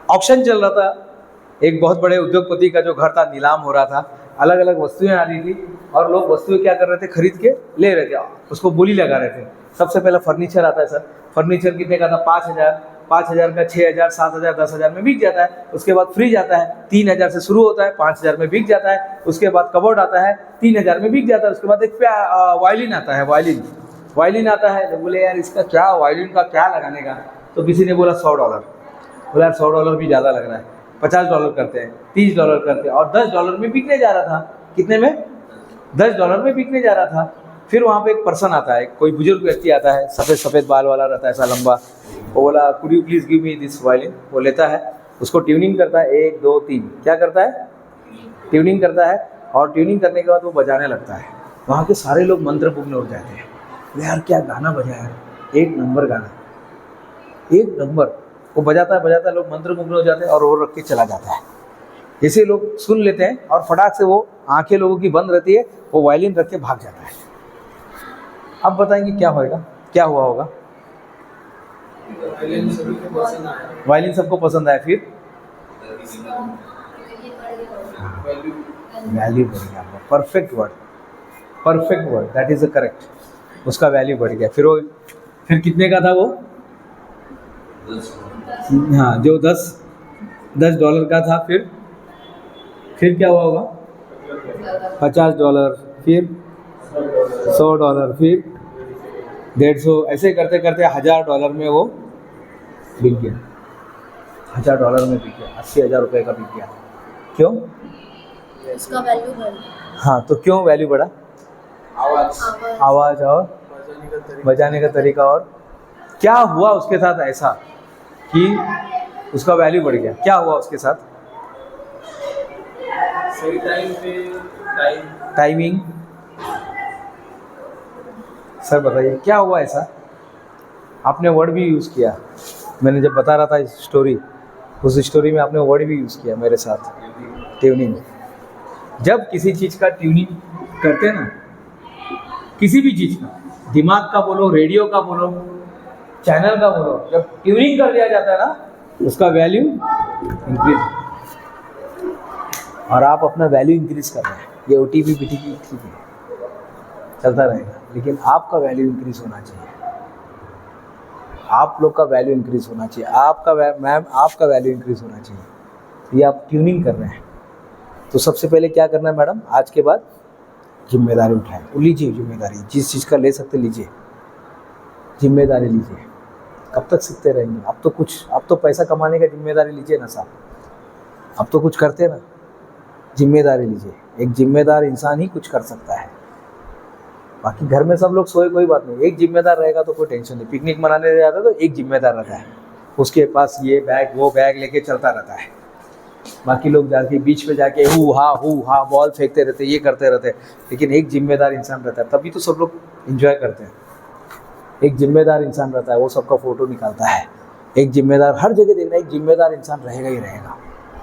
Auction चल रहा था, एक बहुत बड़े उद्योगपति का जो घर था नीलाम हो रहा था, अलग अलग वस्तुएं आ रही थी और लोग वस्तुएं क्या कर रहे थे, खरीद के ले रहे थे, उसको बोली लगा रहे थे। सबसे पहले फर्नीचर आता है सर, फर्नीचर कितने का था, 5,000, 5,000 का 6,000, 7,000, 10,000 में बिक जाता है। उसके बाद फ्रिज आता है, 3,000 से शुरू होता है, 5,000 में बिक जाता है। उसके बाद कबोर्ड आता है, 3,000 में बिक जाता है। उसके बाद एक वायलिन आता है, वायलिन आता है। तो बोले यार इसका क्या, वायलिन का क्या लगाने का, तो किसी ने बोला $100। बोला यार $100 भी ज़्यादा लग रहा है, $50 करते हैं, $30 करते हैं, और $10 में बिकने जा रहा था। कितने में? $10 में बिकने जा रहा था। फिर वहाँ पे एक पर्सन आता है, कोई बुजुर्ग व्यक्ति आता है, सफ़ेद सफ़ेद बाल वाला रहता है, ऐसा लंबा। वो बोला could you please give me this violin. वो लेता है, उसको ट्यूनिंग करता है, 1 2 3, क्या करता है, ट्यूनिंग करता है। और ट्यूनिंग करने के बाद वो बजाने लगता है। वहाँ के सारे लोग मंत्रमुग्ध हो जाते हैं, यार क्या गाना बजाया है, एक नंबर गाना, एक नंबर। वो बजाता है, लोग मंत्रमुग्ध हो जाते हैं और वो रख के चला जाता है। जैसे लोग सुन लेते हैं और फटाक से वो आंखें लोगों की बंद रहती है, वो वायलिन रख के भाग जाता है। अब बताएंगे क्या होएगा, क्या हुआ होगा? वायलिन सबको पसंद आया, फिर वैल्यू बढ़ गया। Perfect word, that is the correct. उसका वैल्यू बढ़ गया। फिर कितने का था वो? हाँ, जो $10 का था, फिर क्या हुआ होगा? $50, फिर $100, फिर $150, ऐसे करते करते $1,000 में वो बिक गया। $1,000 में बिक गया, 80,000 रुपये का बिक गया। क्यों? उसका वैल्यू बढ़ा। हाँ, तो क्यों वैल्यू बढ़ा? आवाज़ और बजाने का तरीका। और क्या हुआ उसके साथ ऐसा कि उसका वैल्यू बढ़ गया? क्या हुआ उसके साथ? सही टाइम पे टाइमिंग। सर बताइए क्या हुआ ऐसा? आपने वर्ड भी यूज़ किया, मैंने जब बता रहा था इस स्टोरी, उस स्टोरी में आपने वर्ड भी यूज़ किया मेरे साथ, ट्यूनिंग। जब किसी चीज़ का ट्यूनिंग करते हैं ना, किसी भी चीज़ का, दिमाग का बोलो, रेडियो का बोलो, चैनल का बोलो, जब ट्यूनिंग कर दिया जाता है ना, उसका वैल्यू इंक्रीज। और आप अपना वैल्यू इंक्रीज कर रहे हैं। ये OTP BTP ठीक है, चलता रहेगा, लेकिन आपका वैल्यू इंक्रीज होना चाहिए। आप लोग का वैल्यू इंक्रीज होना चाहिए, आपका वैल्यू इंक्रीज होना चाहिए। ये आप ट्यूनिंग कर रहे हैं, तो सबसे पहले क्या करना है मैडम? आज के बाद जिम्मेदारी उठाएं। लीजिए जिम्मेदारी, जिस चीज़ का ले सकते लीजिए, जिम्मेदारी लीजिए। कब तक सीखते रहेंगे? अब तो पैसा कमाने का जिम्मेदारी लीजिए ना साहब, अब तो कुछ करते ना, जिम्मेदारी लीजिए। एक जिम्मेदार इंसान ही कुछ कर सकता है। बाकी घर में सब लोग सोए, कोई बात नहीं, एक जिम्मेदार रहेगा तो कोई टेंशन नहीं। पिकनिक मनाने जाता है तो एक जिम्मेदार रहता है, उसके पास ये बैग वो बैग लेके चलता रहता है। बाकी लोग जाके बीच पे जाके हू हा बॉल फेंकते रहते, ये करते रहते, लेकिन एक जिम्मेदार इंसान रहता है, तभी तो सब लोग एंजॉय करते हैं। एक जिम्मेदार इंसान रहता है, वो सबका फ़ोटो निकालता है। एक जिम्मेदार, हर जगह देखना, एक जिम्मेदार इंसान रहेगा ही रहेगा।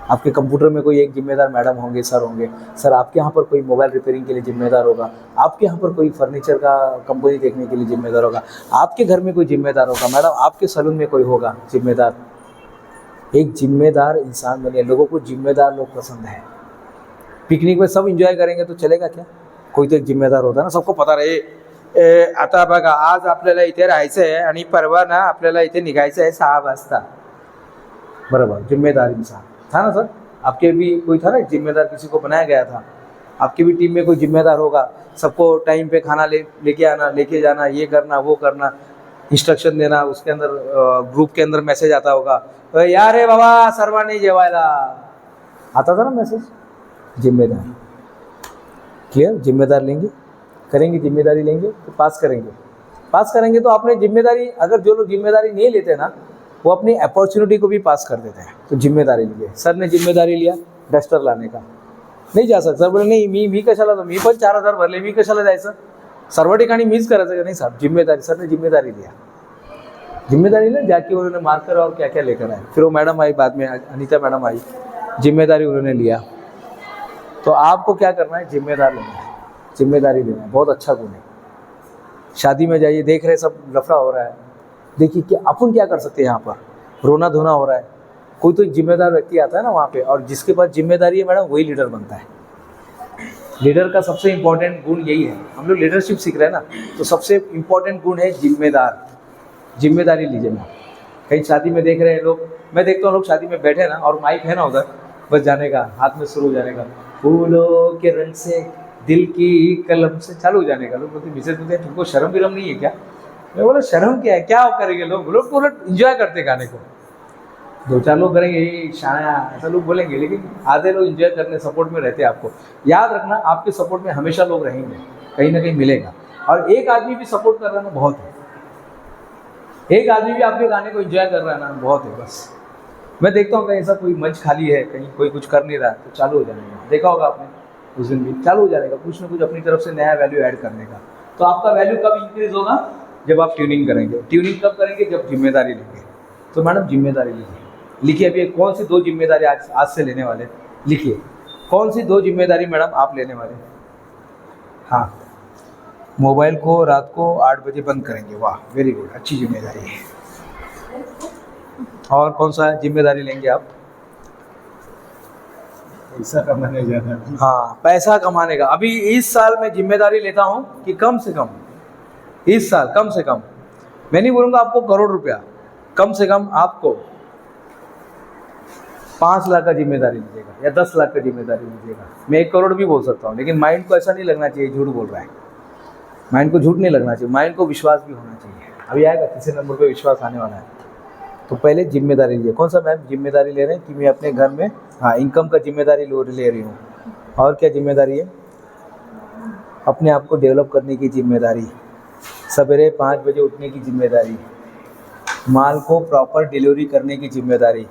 आपके कंप्यूटर में कोई एक जिम्मेदार मैडम होंगे, सर होंगे। सर आपके यहाँ पर कोई मोबाइल रिपेयरिंग के लिए जिम्मेदार होगा, आपके यहाँ पर कोई फर्नीचर का कंपनी देखने के लिए जिम्मेदार होगा, आपके घर में कोई जिम्मेदार होगा, मैडम आपके सैलून में कोई होगा जिम्मेदार। एक जिम्मेदार इंसान बने। लोगों को जिम्मेदार लोग पसंद है। पिकनिक में सब एंजॉय करेंगे तो चलेगा क्या? कोई तो एक जिम्मेदार होता है ना, सबको पता रहे आता बघा आज आपल्याला इथे राहायचं आहे आणि परवा ना आपल्याला इथे निघायचं आहे 6 वाजता, बराबर। जिम्मेदार इंसान था ना सर? आपके भी कोई था ना जिम्मेदार, किसी को बनाया गया था। आपकी भी टीम में कोई जिम्मेदार होगा, सबको टाइम पे खाना लेके आना, लेके जाना, ये करना वो करना, इंस्ट्रक्शन देना। उसके अंदर ग्रुप के अंदर मैसेज आता होगा, या रे बाबा सर्वांनी जेवायला, आता था ना मैसेज। जिम्मेदार, क्लियर? जिम्मेदार लेंगे, करेंगे, जिम्मेदारी लेंगे तो पास करेंगे। तो आपने जिम्मेदारी, अगर जो लोग जिम्मेदारी नहीं लेते ना, वो अपनी अपॉर्चुनिटी को भी पास कर देते हैं। तो जिम्मेदारी लीजिए। सर ने जिम्मेदारी लिया डस्टर लाने का, नाही जा सर बोले नाही मी कशाला, मी पण 4,000 भरले, मी कशाला जायचं, सर्व ठिकाणी मीच करायचं का? नहीं साहब, जिम्मेदारी। सर ने जिम्मेदारी लिया, जिम्मेदारी ले जाके उन्होंने मार्कर और क्या क्या लेकर आए। फिर वो मैडम आई, बाद में अनीता मैडम आई, जिम्मेदारी उन्होंने लिया। तो आपको क्या करना है? जिम्मेदार लेना है, जिम्मेदारी लेना है। बहुत अच्छा गुण है। शादी में जाइए, देख रहे सब लफड़ा हो रहा है, देखिए कि अपन क्या कर सकते हैं। यहाँ पर रोना धोना हो रहा है, कोई तो जिम्मेदार व्यक्ति आता है ना वहाँ पे, और जिसके पास जिम्मेदारी है मैडम वही लीडर बनता है। लीडर का सबसे इम्पोर्टेंट गुण यही है। हम लोग लीडरशिप सीख रहे हैं ना, तो सबसे इम्पोर्टेंट गुण है जिम्मेदार। जिम्मेदारी लीजिए ना। कहीं शादी में देख रहे हैं लोग, मैं देखता हूँ लोग शादी में बैठे ना और माइक है ना उधर, बस जाने का, हाथ में शुरू हो जाने का, फूलों के रंग से दिल की कलम से चालू हो जाने का। लोग बोलते मिसेज बोलते तुमको शर्म विरम नहीं है क्या? मैं बोला शर्म क्या है, क्या करेंगे लोग? लोग पूरा इंजॉय करते गाने को। दो चार लोग करेंगे ये शाया, ऐसा लोग बोलेंगे, लेकिन आधे लोग इंजॉय करने सपोर्ट में रहते हैं। आपको याद रखना, आपके सपोर्ट में हमेशा लोग रहेंगे, कहीं ना कहीं मिलेगा। और एक आदमी भी सपोर्ट कर रहा है ना बहुत है, एक आदमी भी आपके गाने को एंजॉय कर रहा है ना बहुत है। बस मैं देखता हूँ कहीं ऐसा कोई मंच खाली है, कहीं कोई कुछ कर नहीं रहा है, तो चालू हो जाएगा। देखा होगा आपने उस दिन भी चालू हो जाएगा कुछ ना कुछ अपनी तरफ से नया वैल्यू ऐड करने का। तो आपका वैल्यू कब इंक्रीज होगा? जब आप ट्यूनिंग करेंगे। ट्यूनिंग कब करेंगे? जब जिम्मेदारी लेंगे। तो मैडम जिम्मेदारी लीजिए। लिखिए अभी कौन सी 2 जिम्मेदारी आज से लेने वाले, लिखिए कौन सी 2 जिम्मेदारी मैडम आप लेने वाले। हाँ, मोबाइल को रात को 8 बजे बंद करेंगे। वाह, वेरी गुड, अच्छी जिम्मेदारी है। और कौन सा जिम्मेदारी लेंगे आप? पैसा कमाने जाना। हाँ, पैसा कमाने का। अभी इस साल मैं जिम्मेदारी लेता हूँ कि कम से कम इस साल, कम से कम, मैं नहीं बोलूँगा आपको करोड़ रुपया, कम से कम आपको 5 लाख का जिम्मेदारी लीजिएगा या 10 लाख का जिम्मेदारी लीजिएगा। मैं 1 करोड़ भी बोल सकता हूँ, लेकिन माइंड को ऐसा नहीं लगना चाहिए झूठ बोल रहा है। माइंड को झूठ नहीं लगना चाहिए, माइंड को विश्वास भी होना चाहिए। अभी आएगा तीसरे नंबर पे विश्वास आने वाला है। तो पहले जिम्मेदारी लीजिए। कौन सा मैम जिम्मेदारी ले रहे हैं कि मैं अपने घर में, हाँ, इनकम का जिम्मेदारी ले रही हूँ। और क्या जिम्मेदारी है? अपने आप को डेवलप करने की जिम्मेदारी, सवेरे 5 बजे उठने की जिम्मेदारी, माल को प्रॉपर डिलीवरी करने की जिम्मेदारी,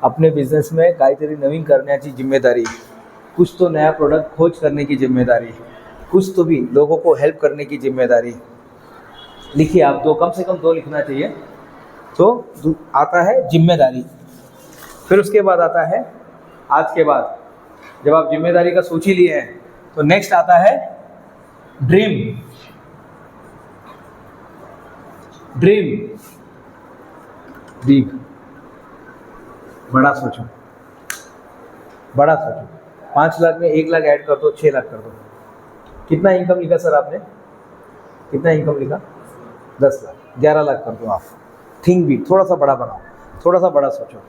अपने बिजनेस में काहीतरी नवीन करण्याची जिम्मेदारी, कुछ तो नया प्रोडक्ट खोज करने की जिम्मेदारी, कुछ तो भी लोगों को हेल्प करने की जिम्मेदारी। लिखिए आप 2, कम से कम 2 लिखना चाहिए। तो आता है जिम्मेदारी, फिर उसके बाद आता है, आज के बाद जब आप जिम्मेदारी का सोच ही लिए हैं, तो नेक्स्ट आता है ड्रीम। ड्रीम बिग, बड़ा सोचो, बड़ा सोचो। 5 लाख में 1 लाख ऐड कर दो, 6 लाख कर दो। कितना इनकम लिखा सर आपने? कितना इनकम लिखा? 10 लाख, 11 लाख कर दो आप। थिंक बिग, थोड़ा सा बड़ा बनाओ, थोड़ा सा बड़ा सोचो।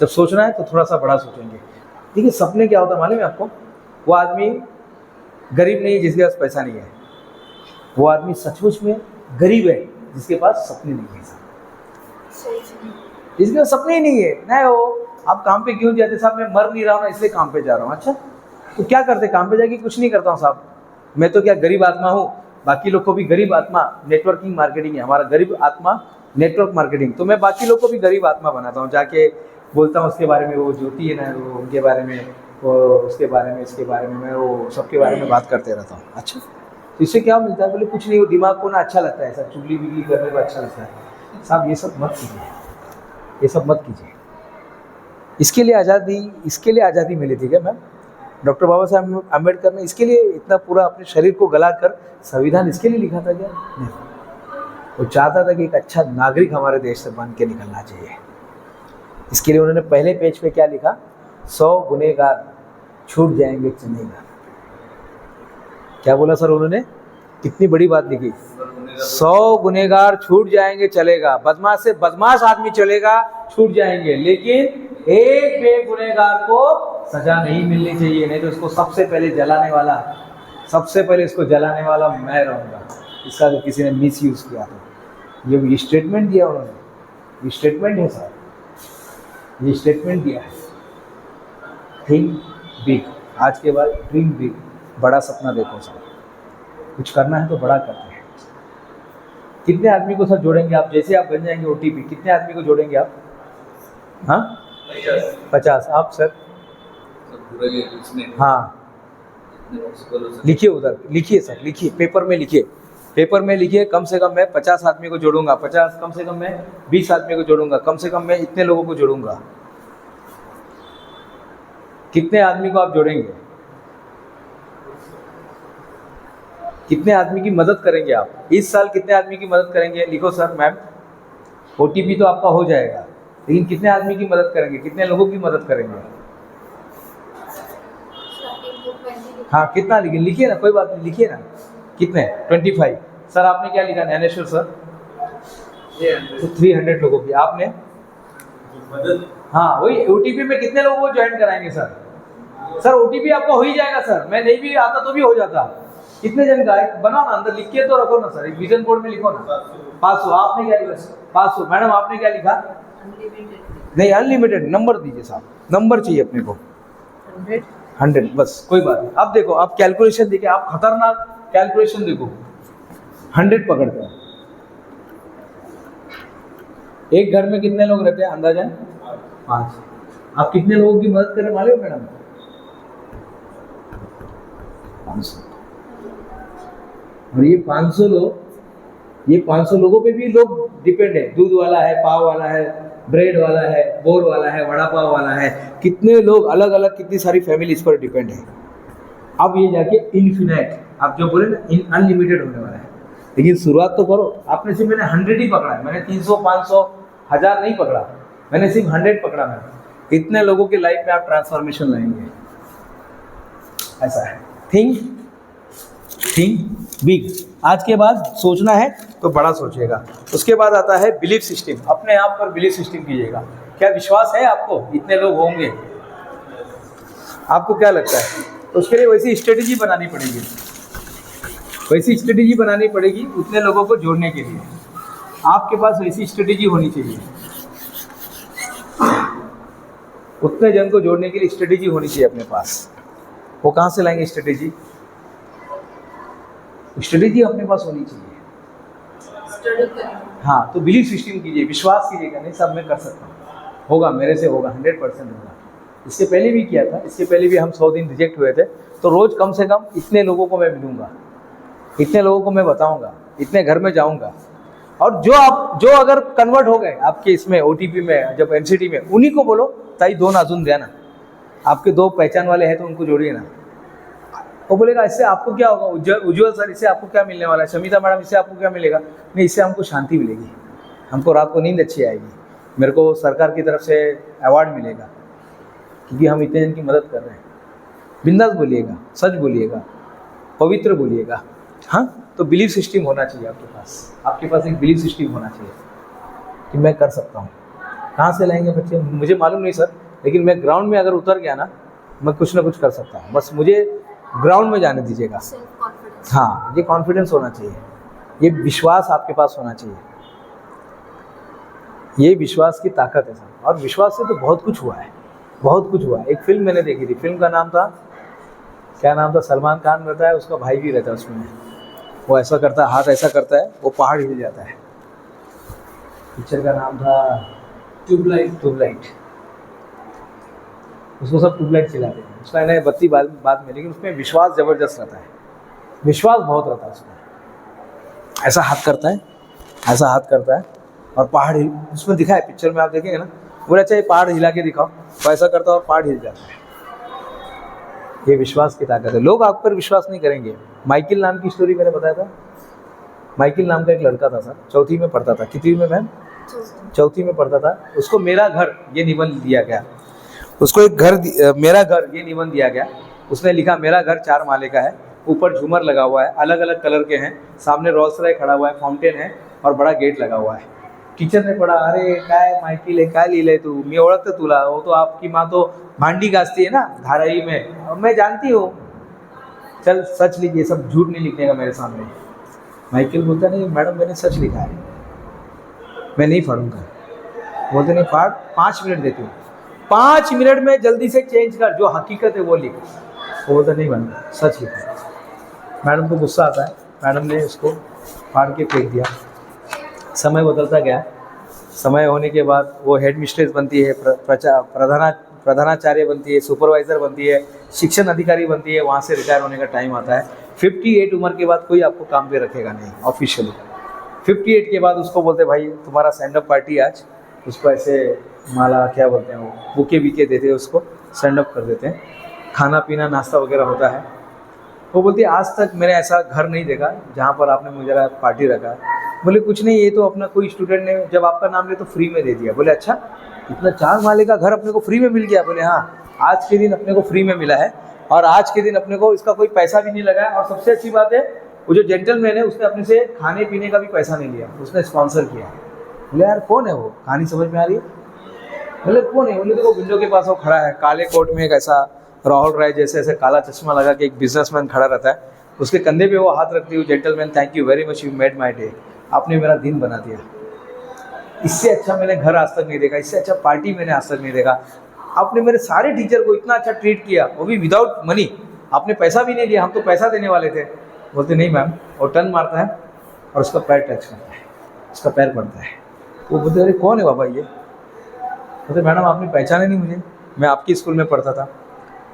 जब सोचना है तो थोड़ा सा बड़ा सोचेंगे। देखिए सपने क्या होता है मालूम है आपको? वो आदमी गरीब नहीं है जिसके पास पैसा नहीं है, वो आदमी सचमुच में गरीब है जिसके पास सपने नहीं है। जिसके पास सपने ही नहीं है ना, वो आप काम पे क्यों जाते? साहब मैं मर नहीं रहा हूँ ना, इसलिए काम पे जा रहा हूँ। अच्छा, तो क्या करते काम पे जाके? कुछ नहीं करता हूँ साहब, मैं तो क्या गरीब आत्मा हूँ। बाकी लोग को भी गरीब आत्मा, नेटवर्किंग मार्केटिंग है हमारा, गरीब आत्मा नेटवर्क मार्केटिंग। तो मैं बाकी लोग को भी गरीब आत्मा बनाता हूँ, जाके बोलता हूँ उसके बारे में, वो ज्योति है ना, वो उनके बारे में, वो उसके बारे में, इसके बारे में, मैं वो सबके बारे में बात करते रहता हूँ। अच्छा, तो इससे क्या मिलता है? बोले कुछ नहीं, वो दिमाग को ना अच्छा लगता है, सब चुगली बिगली करने में अच्छा लगता है। साहब ये सब मत कीजिए, ये सब मत कीजिए। इसके लिए आज़ादी मिली थी क्या मैम? डॉक्टर बाबा साहब अम्बेडकर ने इसके लिए इतना पूरा अपने शरीर को गलाकर संविधान इसके लिए लिखा था क्या? नहीं, वो चाहता था कि एक अच्छा नागरिक हमारे देश से बन के निकलना चाहिए। इसके लिए उन्होंने पहले पेज पे क्या लिखा? 100 गुनहगार छूट जाएंगे चलेगा। क्या बोला सर उन्होंने? कितनी बड़ी बात लिखी। 100 गुनहगार छूट जाएंगे चलेगा, बदमाश से बदमाश आदमी चलेगा, छूट जाएंगे, लेकिन एक बेगुनहगार को सजा नहीं मिलनी चाहिए, नहीं तो इसको सबसे पहले जलाने वाला, सबसे पहले इसको जलाने वाला मैं रहूँगा। इसका तो किसी ने मिस यूज़ किया था। ये स्टेटमेंट दिया उन्होंने, ये स्टेटमेंट है सर, ये स्टेटमेंट दिया है। थिंक बिग, आज के बाद ड्रीम बिग, बड़ा सपना देखो सर। कुछ करना है तो बड़ा करते हैं। कितने आदमी को सर जोड़ेंगे आप? जैसे आप बन जाएंगे OTP, कितने आदमी को जोड़ेंगे आप? हाँ 50। आप सर? हाँ लिखिए, उधर लिखिए सर, लिखिए पेपर में लिखिए, पेपर में लिखिए। कम से कम मैं 50 आदमी को जोड़ूंगा, 50, कम से कम मैं 20 आदमी को जोड़ूंगा, कम से कम मैं इतने लोगों को जोड़ूंगा। कितने आदमी को आप जोड़ेंगे? कितने आदमी की मदद करेंगे आप? इस साल कितने आदमी की मदद करेंगे? लिखो सर। मैम OTP तो आपका हो जाएगा, लेकिन कितने आदमी की मदद करेंगे, कितने लोगों की मदद करेंगे? Starting to 20। हाँ, कितना लिखे, लिखिए ना, कोई बात नहीं, लिखिए ना, कितने? 25। सर आपने क्या लिखा ज्ञानेश्वर सर? तो 300 लोगों की। आपने? मदद हाँ वही, ओटीपी में कितने लोगों को ज्वाइन कराएंगे सर? सर ओटीपी आपका हो ही जाएगा सर, मैं नहीं भी आता तो भी हो जाता। कितने जन का है बनाओ ना, अंदर लिख के तो रखो ना सर, एक विजन बोर्ड में लिखो ना। 500। आपने क्या लिखा? 500। मैडम आपने क्या लिखा? नहीं, अनलिमिटेड। नंबर दीजिए साहब, नंबर चाहिए अपने को। 100 बस, कोई बात नहीं। अब देखो, आप कैलकुलेशन देखिए, आप खतरनाक कैलकुलेशन देखो। 100 पकड़ते हैं, एक घर में कितने लोग रहते हैं अंदाजा? 5। आप कितने लोगों की मदद करने वाले हो मैडम? 500। और ये 500 लोग, ये 500 लोगों पे भी लोग डिपेंड है। दूध वाला है, पाव वाला है, ब्रेड वाला है, बोर वाला है, वड़ा पाव वाला है, कितने लोग अलग अलग, कितनी सारी फैमिली इस पर डिपेंड है। अब ये जाके इनफिनाइट, आप जो बोले ना अनलिमिटेड होने वाला है। लेकिन शुरुआत तो करो। आपने सिर्फ, मैंने 100 ही पकड़ा है, मैंने 300, 500, 1000 नहीं पकड़ा, मैंने सिर्फ 100 पकड़ा है। इतने लोगों की लाइफ में आप ट्रांसफॉर्मेशन लाएंगे, ऐसा है। Think big. आज के बाद सोचना है तो बड़ा सोचिएगा। उसके बाद आता है बिलीफ सिस्टम। अपने आप पर बिलीफ सिस्टम कीजिएगा। क्या विश्वास है आपको इतने लोग होंगे? आपको क्या लगता है? तो उसके लिए वैसी स्ट्रेटेजी बनानी पड़ेगी, वैसी स्ट्रेटेजी बनानी पड़ेगी उतने लोगों को जोड़ने के लिए। आपके पास वैसी स्ट्रेटेजी होनी चाहिए, उतने जन को जोड़ने के लिए स्ट्रेटेजी होनी चाहिए अपने पास। वो कहाँ से लाएंगे स्ट्रेटेजी? स्ट्रेटेजी अपने पास होनी चाहिए। हाँ, तो बिलीफ सिस्टम कीजिए, विश्वास कीजिएगा, नहीं सब मैं कर सकता हूँ, होगा, मेरे से होगा, 100% होगा। इससे पहले भी किया था, इससे पहले भी हम 100 दिन रिजेक्ट हुए थे। तो रोज़ कम से कम इतने लोगों को मैं मिलूँगा, इतने लोगों को मैं बताऊँगा, इतने घर में जाऊँगा। और जो अगर कन्वर्ट हो गए आपके इसमें ओटीपी में, जब एनसीटी में, उन्हीं को बोलो ताई 2 नाज़ुन देना। आपके 2 पहचान वाले हैं तो उनको जोड़िए ना। वो बोलेगा इससे आपको क्या होगा? उज्जवल सर, इससे आपको क्या मिलने वाला है? शमिता मैडम, इससे आपको क्या मिलेगा? नहीं, इससे हमको शांति मिलेगी, हमको रात को नींद अच्छी आएगी, मेरे को सरकार की तरफ से अवार्ड मिलेगा, क्योंकि हम इतने जन की मदद कर रहे हैं। बिंदास बोलिएगा, सच बोलिएगा, पवित्र बोलिएगा। हाँ, तो बिलीफ सिस्टम होना चाहिए आपके पास। आपके पास एक बिलीफ सिस्टम होना चाहिए कि मैं कर सकता हूँ। कहाँ से लाएंगे बच्चे मुझे मालूम नहीं सर, लेकिन मैं ग्राउंड में अगर उतर गया ना, मैं कुछ ना कुछ कर सकता हूँ। बस मुझे ग्राउंड में जाने दीजिएगा। Self confidence. हाँ, ये कॉन्फिडेंस होना चाहिए, ये विश्वास आपके पास होना चाहिए। ये विश्वास की ताकत है सर। और विश्वास से तो बहुत कुछ हुआ है, बहुत कुछ हुआ है। एक फिल्म मैंने देखी थी, फिल्म का नाम था, क्या नाम था? सलमान खान रहता है, उसका भाई भी रहता है उसमें। वो ऐसा करता है, हाथ ऐसा करता है, वो पहाड़ हिल जाता है। पिक्चर का नाम था ट्यूबलाइट। उसको सब ट्यूबलाइट चिल्लाते हैं, उसका है बत्ती बाद में, लेकिन उसमें विश्वास ज़बरदस्त रहता है, विश्वास बहुत रहता है उसमें। ऐसा हाथ करता है, ऐसा हाथ करता है और पहाड़ हिल, उसमें दिखा है पिक्चर में, आप देखेंगे ना। बोले अच्छा ये पहाड़ हिला के दिखाओ, वो ऐसा करता है और पहाड़ हिल जाता है। ये विश्वास की ताकत है। लोग आप पर विश्वास नहीं करेंगे। माइकल नाम की स्टोरी मैंने बताया था। माइकल नाम का एक लड़का था सर, 4वीं में पढ़ता था। कितनी में मैम? 4वीं में पढ़ता था। उसको मेरा घर ये निबंध दिया गया, उसको एक घर, मेरा घर ये निबंध दिया गया। उसने लिखा मेरा घर 4 माले का है, ऊपर झूमर लगा हुआ है, अलग अलग कलर के हैं, सामने रोल्स रॉय खड़ा हुआ है, फाउंटेन है और बड़ा गेट लगा हुआ है। टीचर ने पढ़ा, अरे काय माइकल है, काय लिहिलंय तू? मी ओळखतो तुला, वो तो आपकी माँ तो भांडी घासती है ना धाराई में, और मैं जानती हूँ, चल सच लिखिए, सब झूठ नहीं लिखने का मेरे सामने। माइकल बोलता नहीं मैडम मैंने सच लिखा है, मैं नहीं पढ़ूंगा। बोलते नहीं पढ़, 5 मिनट देती हूँ, 5 मिनट में जल्दी से चेंज कर, जो हकीकत है वो लिख। वो बोलता नहीं मैडम सच लिखा। मैडम को गुस्सा आता है, मैडम ने उसको फाड़ के फेंक दिया। समय बदलता गया। समय होने के बाद वो हेड मिस्ट्रेस बनती है, प्रधानाचार्य बनती है, सुपरवाइज़र बनती है, शिक्षण अधिकारी बनती है। वहाँ से रिटायर होने का टाइम आता है। 58 उम्र के बाद कोई आपको काम पे रखेगा नहीं ऑफिशियली। 58 के बाद उसको बोलते भाई तुम्हारा स्टैंड अप पार्टी आज, उसको ऐसे माला क्या बोलते हैं वो बुके बीके देते हैं, उसको स्टैंड अप कर देते हैं, खाना पीना नाश्ता वगैरह होता है। वो बोलती है आज तक मैंने ऐसा घर नहीं देखा जहाँ पर आपने मुझे पार्टी रखा। बोले कुछ नहीं, ये तो अपना कोई स्टूडेंट ने जब आपका नाम ले तो फ्री में दे दिया। बोले अच्छा, इतना 4 माले का घर अपने को फ्री में मिल गया। बोले हाँ, आज के दिन अपने को फ्री में मिला है और आज के दिन अपने को इसका कोई पैसा भी नहीं लगा है। और सबसे अच्छी बात है, वो जो जेंटलमैन है उसने अपने से खाने पीने का भी पैसा नहीं लिया, उसने स्पॉन्सर किया। बोले यार कौन है वो, कहानी समझ में आ रही है? बोले कौन है? बोले देखो विंडो के पास वो खड़ा है, काले कोट में एक ऐसा राहुल राय जैसे ऐसे काला चश्मा लगा के एक बिजनेसमैन खड़ा रहता है, उसके कंधे पे वो हाथ रखती हुई, gentleman thank you very much, you made my day, आपने मेरा दिन बना दिया। इससे अच्छा मैंने घर आज तक नहीं देखा, इससे अच्छा पार्टी मैंने आज तक नहीं देखा। आपने मेरे सारे टीचर को इतना अच्छा ट्रीट किया, वो भी विदाउट मनी, आपने पैसा भी नहीं दिया, हम तो पैसा देने वाले थे। बोलते नहीं मैम, वो टर्न मारता है और उसका पैर टच करता है, उसका पैर पड़ता है। वो बोलते अरे कौन है बाबा ये? बोलते मैडम आपने पहचाने नहीं मुझे, मैं आपकी स्कूल में पढ़ता था,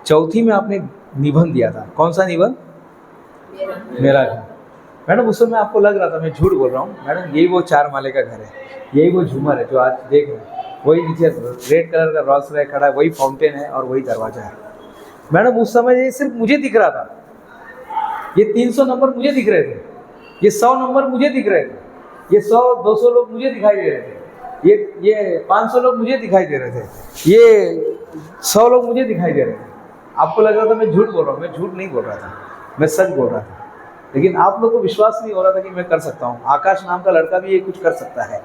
चौथी में आपने निबंध दिया था। कौन सा निबंध? मेरा घर। मैडम उस समय आपको लग रहा था मैं झूठ बोल रहा हूँ। मैडम यही वो 4 माले का घर है, यही वो झूमर है जो आज देख रहे हैं, वही नीचे रेड कलर का रॉल्स रॉयस खड़ा है, वही फाउंटेन है और वही दरवाजा है। मैडम उस समय ये सिर्फ मुझे दिख रहा था, ये 300 नंबर मुझे दिख रहे थे, ये 100 नंबर मुझे दिख रहे थे, ये 100-200 लोग मुझे दिखाई दे रहे थे, ये 500 लोग मुझे दिखाई दे रहे थे, ये 100 लोग मुझे दिखाई दे रहे थे। आपको लग रहा था मैं झूठ बोल रहा हूँ, मैं झूठ नहीं बोल रहा था, मैं सच बोल रहा था। लेकिन आप लोग को विश्वास नहीं हो रहा था कि मैं कर सकता हूँ। आकाश नाम का लड़का भी ये कुछ कर सकता है,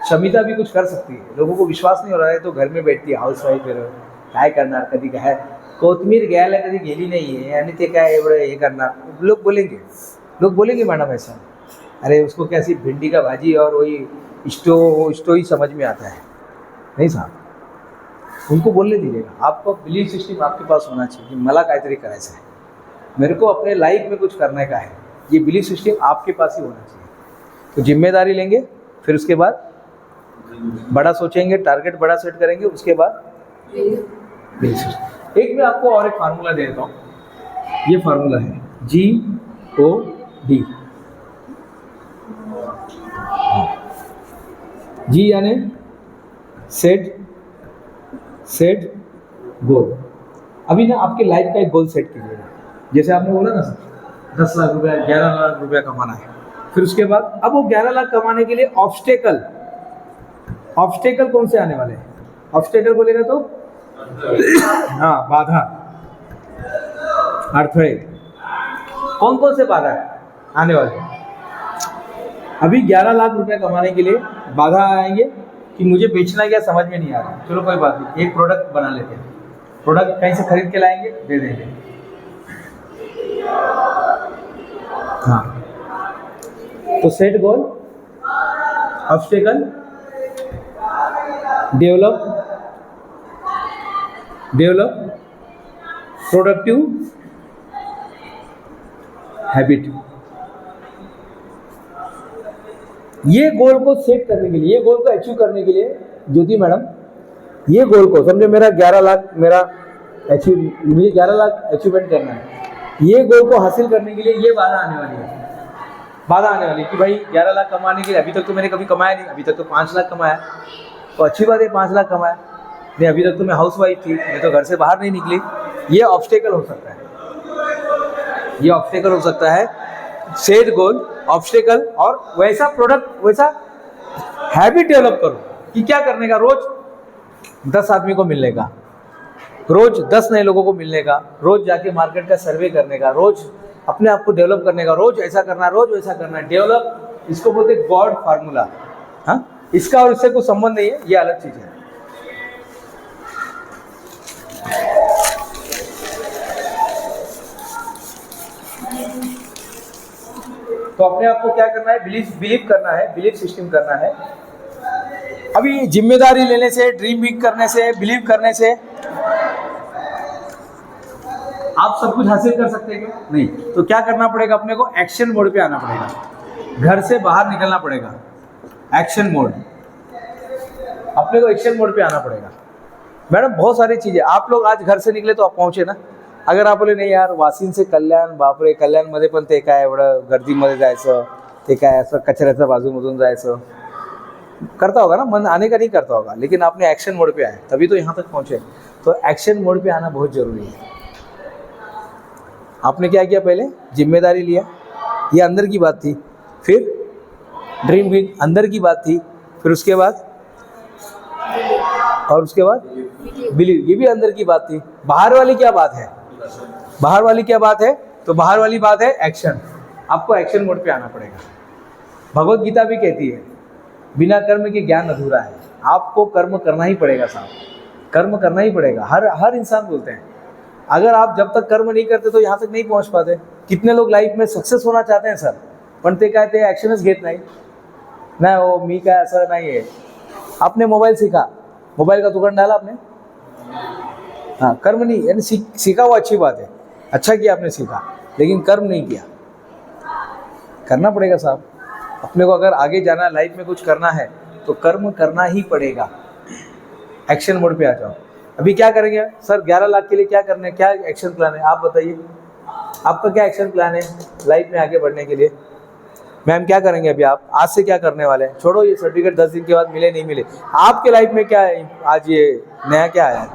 शमिता भी कुछ कर सकती है। लोगों को विश्वास नहीं हो रहा है तो घर में बैठती है हाउस वाईफ, काय करणार, कधी काय कोथमीर घ्यायला कधी गेली नाही आहे आणि ते काय एवढं हे करणार, लोग बोलेंगे मैडम ऐसा। अरे उसको कैसी भिंडी का भाजी और वही स्टो ही समझ में आता है। नहीं साहब, उनको बोलने दीजिएगा। आपको बिलीफ सिस्टम आपके पास होना चाहिए कि मला काहीतरी करायचं है, मेरे को अपने लाइफ में कुछ करने का है, ये बिलीफ सिस्टम आपके पास ही होना चाहिए। तो जिम्मेदारी लेंगे, फिर उसके बाद बड़ा सोचेंगे, टारगेट बड़ा सेट करेंगे, उसके बाद बिलीफ सिस्टम। एक मैं आपको और एक फार्मूला दे देता हूँ, ये फार्मूला है GOD। जी यानी सेट गोल। अभी ना आपके लाइफ का एक गोल सेट कीजिएगा। जैसे आपने बोला ना सर 10 लाख रुपया 11 लाख रुपया कमाना है, फिर उसके बाद अब वो 11 लाख कमाने के लिए ऑब्स्टेकल कौन से आने वाले हैं? ऑब्स्टेकल बोलेगा तो हाँ, बाधा, अड़थड़े कौन कौन से बाधा है आने वाले? अभी 11 लाख रुपया कमाने के लिए बाधा आएंगे कि मुझे बेचना क्या समझ में नहीं आ रहा, चलो कोई बात नहीं, एक प्रोडक्ट बना लेते हैं, प्रोडक्ट कहीं से खरीद के लाएंगे, दे देंगे। हाँ, तो set goal, obstacle, develop, productive habit. ये गोल को सेट करने के लिए, ये गोल को अचीव करने के लिए ज्योति मैडम, ये गोल को समझो मेरा 11 लाख मुझे 11 लाख अचीवमेंट करना है। ये गोल को हासिल करने के लिए ये बाधा आने वाली है कि भाई 11 लाख कमाने के लिए, अभी तक तो मैंने कभी कमाया नहीं, अभी तक तो 5 लाख कमाया, तो अच्छी बात है 5 लाख कमाया नहीं, अभी तक तो मैं हाउस वाइफ थी, मैं तो घर से बाहर नहीं निकली। ये ऑब्स्टेकल हो सकता है, सेट गोल, ऑब्स्टेकल, और वैसा प्रोडक्ट, वैसा हैबिट डेवलप करो कि क्या करने का, रोज 10 आदमी को मिलने का, रोज 10 नए लोगों को मिलने का, रोज जाके मार्केट का सर्वे करने का, रोज अपने आप को डेवलप करने का, रोज ऐसा करना, रोज वैसा करना। डेवलप, इसको बोलते हैं गॉड फार्मूला। हाँ, इसका और इससे कोई संबंध नहीं है, ये अलग चीज है। तो अपने आप को क्या करना है, बिलीव करना है, बिलीफ सिस्टम करना है। अभी जिम्मेदारी लेने से, ड्रीम बिग करने से, बिलीव करने से आप सब कुछ हासिल कर सकते हैं क्या? नहीं। तो क्या करना पड़ेगा अपने को? एक्शन मोड पे आना पड़ेगा, घर से बाहर निकलना पड़ेगा, एक्शन मोड, अपने को एक्शन मोड पे आना पड़ेगा। मैडम बहुत सारी चीजें, आप लोग आज घर से निकले तो आप पहुंचे ना। अगर आप बोले नहीं यार वाशिन से कल्याण, बापरे कल्याणमध्ये पण ते काय एवढं गर्दीमध्ये जायचं, ते काय असं कचऱ्याच्या बाजूमधून जायचं, करता होगा ना, मन आने का नहीं करता होगा, लेकिन आपने एक्शन मोड पे आए तभी तो यहाँ तक पहुँचे। तो एक्शन मोड पे आना बहुत ज़रूरी है। आपने क्या किया, पहले जिम्मेदारी लिया, ये अंदर की बात थी, फिर ड्रीम बिग अंदर की बात थी, फिर उसके बाद और उसके बाद बिलीव, ये भी अंदर की बात थी। बाहर वाली क्या बात है? बाहर वाली क्या बात है? तो बाहर वाली बात है एक्शन। आपको एक्शन मोड पे आना पड़ेगा। भगवत गीता भी कहती है बिना कर्म के ज्ञान अधूरा है। आपको कर्म करना ही पड़ेगा साहब, कर्म करना ही पड़ेगा। हर इंसान बोलते हैं अगर आप जब तक कर्म नहीं करते तो यहाँ तक नहीं पहुँच पाते। कितने लोग लाइफ में सक्सेस होना चाहते हैं सर, पण ते काय ते ॲक्शनच घेत नाही वो मी काय असं नाही आहे। आपने मोबाईल सीखा, मोबाईल का दुकान डाला आपने, हाँ कर्म नहीं, यानी सीखा वो अच्छी बात है, अच्छा किया आपने सीखा, लेकिन कर्म नहीं किया। करना पड़ेगा साहब। अपने को अगर आगे जाना है, लाइफ में कुछ करना है तो कर्म करना ही पड़ेगा। एक्शन मोड पे आ जाओ। अभी क्या करेंगे सर? 11 लाख के लिए क्या करना है, क्या एक्शन प्लान है, आप बताइए। आपका क्या एक्शन प्लान है लाइफ में आगे बढ़ने के लिए? मैम क्या करेंगे अभी आप? आज से क्या करने वाले हैं? छोड़ो ये सर्टिफिकेट 10 दिन के बाद मिले नहीं मिले, आपके लाइफ में क्या है आज, ये नया क्या आया है?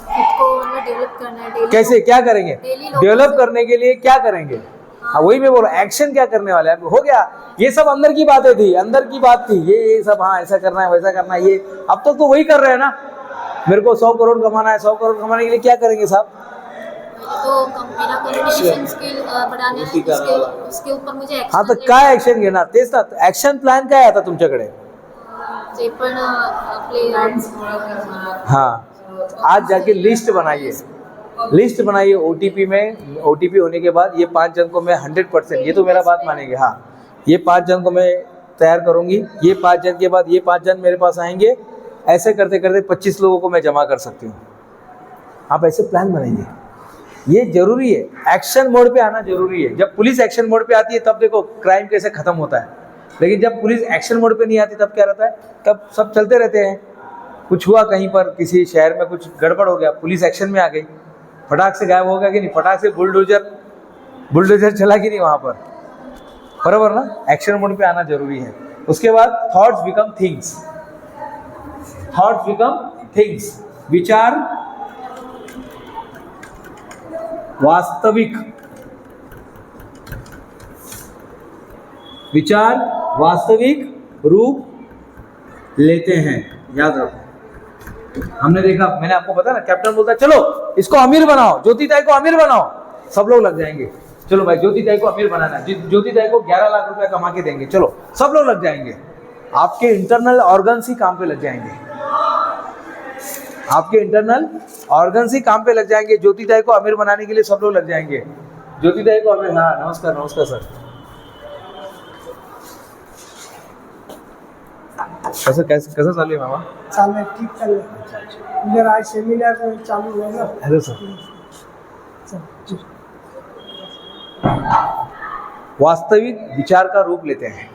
खुद को डेवलप करना है डेली। कैसे क्या करेंगे? Daily लोगों डेवलप से- करने के लिए क्या करेंगे? हाँ वही मैं बोल रहा हूँ, एक्शन क्या करने वाले हैं? हो गया, ये सब अंदर की बातें थी, अंदर की बात थी ये सब। हाँ ऐसा करना है, वैसा करना है, ये अब तक तो वही कर रहे हैं ना। मेरे को 100 करोड़ कमाना है, 100 करोड़ कमाने के लिए क्या करेंगे साहब? तो मेरा कम्युनिकेशन स्किल बढ़ाने है, उसके ऊपर मुझे हाँ तर काय ॲक्शन घेणार तेच ना। ॲक्शन प्लॅन काय आहे आता तुमच्याकडे? जे पण आपले हाँ आज जाके लिस्ट बनाइए, लिस्ट बनाइए। ओटीपी में, ओटीपी होने के बाद ये 5 जन को मैं 100%, ये तो मेरा बात मानेंगे, हाँ ये 5 जन को मैं तैयार करूँगी, ये 5 जन के बाद ये 5 जन मेरे पास आएंगे, ऐसे करते करते 25 लोगों को मैं जमा कर सकती हूँ। आप ऐसे प्लान बनाइए, ये जरूरी है। एक्शन मोड पे आना जरूरी है। जब पुलिस एक्शन मोड पे आती है तब देखो क्राइम कैसे खत्म होता है, लेकिन जब पुलिस एक्शन मोड पे नहीं आती तब क्या रहता है? तब सब चलते रहते हैं। कुछ हुआ कहीं पर, किसी शहर में कुछ गड़बड़ हो गया, पुलिस एक्शन में आ गई, फटाक से गायब हो गया कि नहीं? फटाक से बुलडोजर चला कि नहीं वहाँ पर? बराबर ना? एक्शन मोड पे आना जरूरी है। उसके बाद thoughts become things, thoughts become things. विचार वास्तविक, विचार वास्तविक रूप लेते हैं, याद रखो। हमने देखा, मैंने आपको बताया ना, कैप्टन बोलता है चलो इसको अमीर बनाओ, ज्योति ताई को अमीर बनाओ, सब लोग लग जाएंगे। चलो भाई ज्योति ताई को अमीर बनाना है, ज्योति ताई को 11 लाख रुपया कमा के देंगे, चलो सब लोग लग जाएंगे। आपके इंटरनल ऑर्गन्स ही काम पे लग जाएंगे, आपके इंटरनल ऑर्गन्स ही काम पे लग जाएंगे। ज्योति ताई को अमीर बनाने के लिए सब लोग लग जाएंगे। ज्योति ताई को अमीर, हाँ नमस्कार नमस्कार सर। कसं कसं चालू आहे मामा? चालू आहे, ठीक चालू आहे. जर आज सेमिनार चालू आहे ना. Hello sir. चल. वास्तविक विचार का रूप लेते हैं,